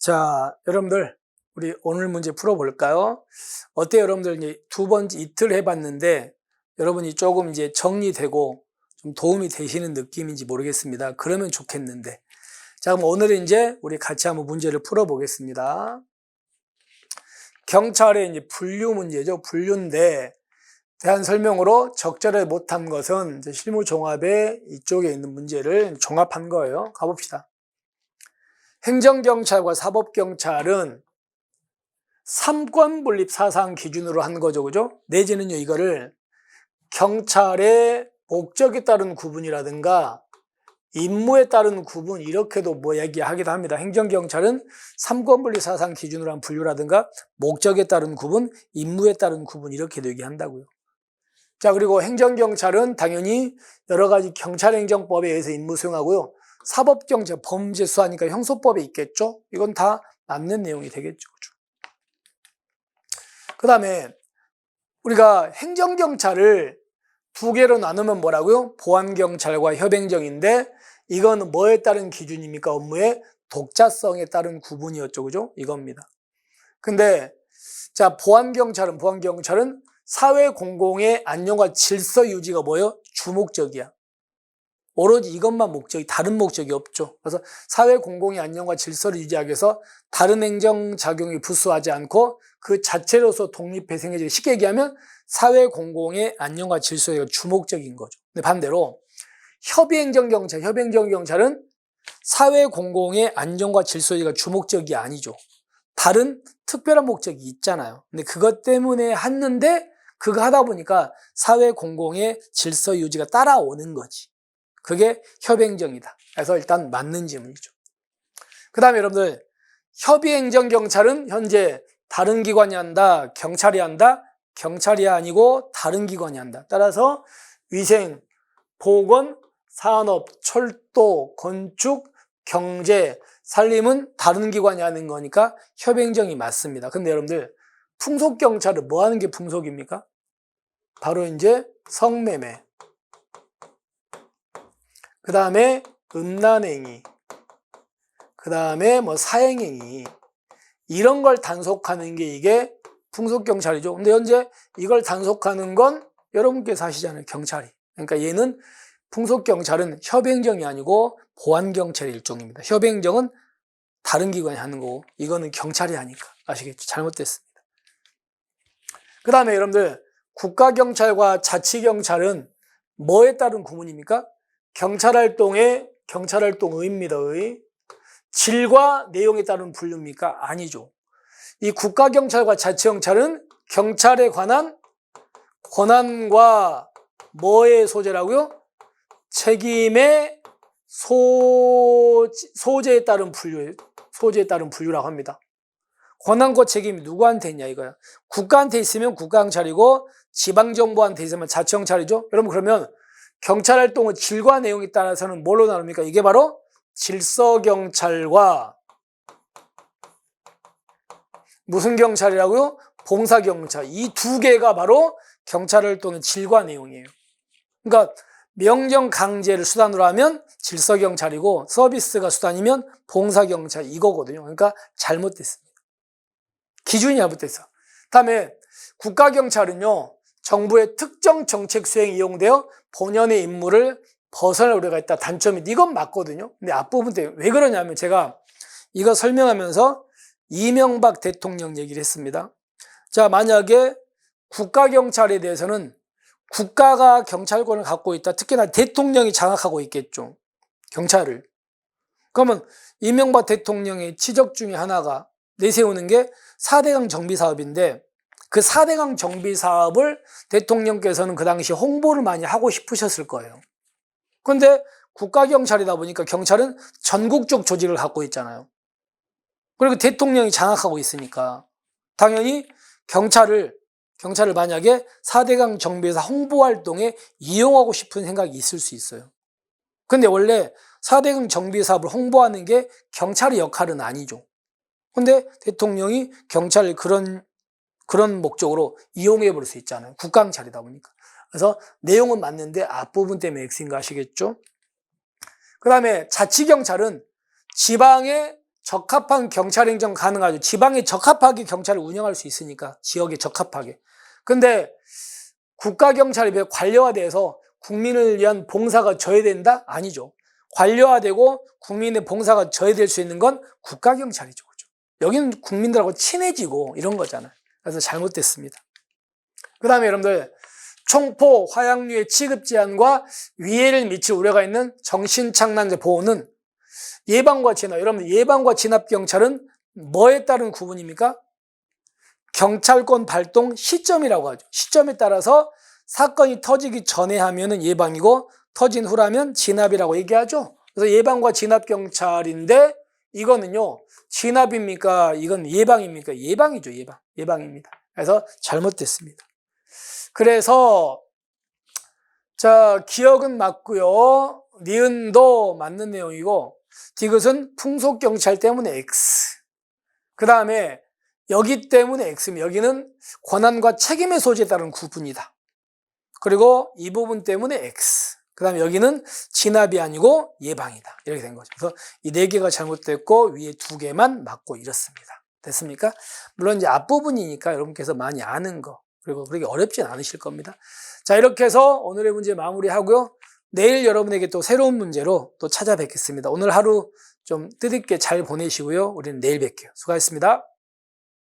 자, 여러분들, 우리 오늘 문제 풀어볼까요? 어때요, 여러분들? 이제 두 번째 이틀 해봤는데, 여러분이 조금 이제 정리되고 좀 도움이 되시는 느낌인지 모르겠습니다. 그러면 좋겠는데. 자, 그럼 오늘은 이제 우리 같이 한번 문제를 풀어보겠습니다. 경찰의 이제 분류 문제죠. 분류인데, 대한 설명으로 적절하지 못한 것은 이제 실무 종합의 이쪽에 있는 문제를 종합한 거예요. 가봅시다. 행정경찰과 사법경찰은 삼권 분립 사상 기준으로 한 거죠. 그죠? 내지는요, 이거를 경찰의 목적에 따른 구분이라든가 임무에 따른 구분, 이렇게도 뭐 얘기하기도 합니다. 행정경찰은 삼권 분립 사상 기준으로 한 분류라든가 목적에 따른 구분, 임무에 따른 구분, 이렇게도 얘기한다고요. 자, 그리고 행정경찰은 당연히 여러 가지 경찰행정법에 의해서 임무 수행하고요. 사법경찰, 범죄 수사니까 형소법에 있겠죠? 이건 다 맞는 내용이 되겠죠. 그 다음에 우리가 행정경찰을 두 개로 나누면 뭐라고요? 보안경찰과 협행정인데 이건 뭐에 따른 기준입니까? 업무의 독자성에 따른 구분이었죠. 그죠? 이겁니다. 근데 자, 보안경찰은 사회 공공의 안녕과 질서 유지가 뭐예요? 주목적이야. 오로지 이것만 목적이, 다른 목적이 없죠. 그래서 사회 공공의 안녕과 질서를 유지하기 위해서 다른 행정작용이 부수하지 않고 그 자체로서 독립해생해지고, 쉽게 얘기하면 사회 공공의 안녕과 질서가 주목적인 거죠. 근데 반대로 협의행정경찰은 사회 공공의 안정과 질서가 주목적이 아니죠. 다른 특별한 목적이 있잖아요. 근데 그것 때문에 했는데 그거 하다 보니까 사회 공공의 질서 유지가 따라오는 거지. 그게 협의행정이다. 그래서 일단 맞는 질문이죠. 그 다음에 여러분들, 협의행정경찰은 현재 다른 기관이 한다, 경찰이 한다? 경찰이 아니고 다른 기관이 한다. 따라서 위생, 보건, 산업, 철도, 건축, 경제, 산림은 다른 기관이 하는 거니까 협의행정이 맞습니다. 근데 여러분들, 풍속경찰은 뭐 하는 게 풍속입니까? 바로 이제 성매매, 그 다음에 음란행위, 그 다음에 뭐 사행행위, 이런 걸 단속하는 게 이게 풍속경찰이죠. 근데 현재 이걸 단속하는 건 여러분께서 하시잖아요. 경찰이. 그러니까 얘는 풍속경찰은 협행정이 아니고 보안경찰의 일종입니다. 협행정은 다른 기관이 하는 거고 이거는 경찰이 하니까. 아시겠죠? 잘못됐습니다. 그 다음에 여러분들, 국가경찰과 자치경찰은 뭐에 따른 구분입니까? 경찰활동입니다. 질과 내용에 따른 분류입니까? 아니죠. 이 국가경찰과 자치경찰은 경찰에 관한 권한과 뭐의 소재라고요? 책임의 소재에 따른 분류라고 합니다. 권한과 책임이 누구한테 있냐 이거야. 국가한테 있으면 국가경찰이고 지방정부한테 있으면 자치경찰이죠. 여러분, 그러면 경찰활동의 질과 내용에 따라서는 뭘로 나눕니까? 이게 바로 질서경찰과 무슨 경찰이라고요? 봉사경찰. 이 두 개가 바로 경찰활동의 질과 내용이에요. 그러니까 명령 강제를 수단으로 하면 질서경찰이고 서비스가 수단이면 봉사경찰, 이거거든요. 그러니까 잘못됐습니다. 기준이 잘못됐어. 다음에 국가경찰은요, 정부의 특정 정책 수행에 이용되어 본연의 임무를 벗어날 우려가 있다. 단점이 이건 맞거든요. 근데 앞부분 때 왜 그러냐면 제가 이거 설명하면서 이명박 대통령 얘기를 했습니다. 자, 만약에 국가경찰에 대해서는 국가가 경찰권을 갖고 있다. 특히나 대통령이 장악하고 있겠죠. 경찰을. 그러면 이명박 대통령의 지적 중에 하나가 내세우는 게 4대강 정비 사업인데 그 4대강 정비 사업을 대통령께서는 그 당시 홍보를 많이 하고 싶으셨을 거예요. 그런데 국가경찰이다 보니까 경찰은 전국적 조직을 갖고 있잖아요. 그리고 대통령이 장악하고 있으니까 당연히 경찰을 만약에 4대강 정비사 홍보활동에 이용하고 싶은 생각이 있을 수 있어요. 근데 원래 4대강 정비 사업을 홍보하는 게 경찰의 역할은 아니죠. 근데 대통령이 경찰을 그런 목적으로 이용해 볼 수 있잖아요. 국가경찰이다 보니까. 그래서 내용은 맞는데 앞부분 때문에 X인 거 아시겠죠? 그 다음에 자치경찰은 지방의 적합한 경찰 행정 가능하죠. 지방에 적합하게 경찰을 운영할 수 있으니까, 지역에 적합하게. 근데 국가경찰이 왜 관료화돼서 국민을 위한 봉사가 저해된다? 아니죠. 관료화되고 국민의 봉사가 저해될 수 있는 건 국가경찰이죠. 그죠? 여기는 국민들하고 친해지고 이런 거잖아요. 그래서 잘못됐습니다. 그 다음에 여러분들, 총포, 화약류의 취급 제한과 위해를 미칠 우려가 있는 정신착란자 보호는 예방과 진압, 여러분 예방과 진압 경찰은 뭐에 따른 구분입니까? 경찰권 발동 시점이라고 하죠. 시점에 따라서 사건이 터지기 전에 하면은 예방이고 터진 후라면 진압이라고 얘기하죠. 그래서 예방과 진압 경찰인데 이거는요, 진압입니까? 이건 예방입니까? 예방이죠, 예방. 예방입니다. 그래서 잘못됐습니다. 그래서 자, 기억은 맞고요. 니은도 맞는 내용이고 디귿은 풍속경찰 때문에 X. 그 다음에 여기 때문에 X입니다. 여기는 권한과 책임의 소재에 따른 구분이다. 그리고 이 부분 때문에 X. 그 다음에 여기는 진압이 아니고 예방이다. 이렇게 된 거죠. 그래서 이 4개가 잘못됐고 위에 2개만 맞고 이렇습니다. 됐습니까? 물론 이제 앞부분이니까 여러분께서 많이 아는 거, 그리고 그렇게 어렵진 않으실 겁니다. 자, 이렇게 해서 오늘의 문제 마무리하고요. 내일 여러분에게 또 새로운 문제로 또 찾아뵙겠습니다. 오늘 하루 좀 뜻있게 잘 보내시고요. 우리는 내일 뵐게요. 수고하셨습니다.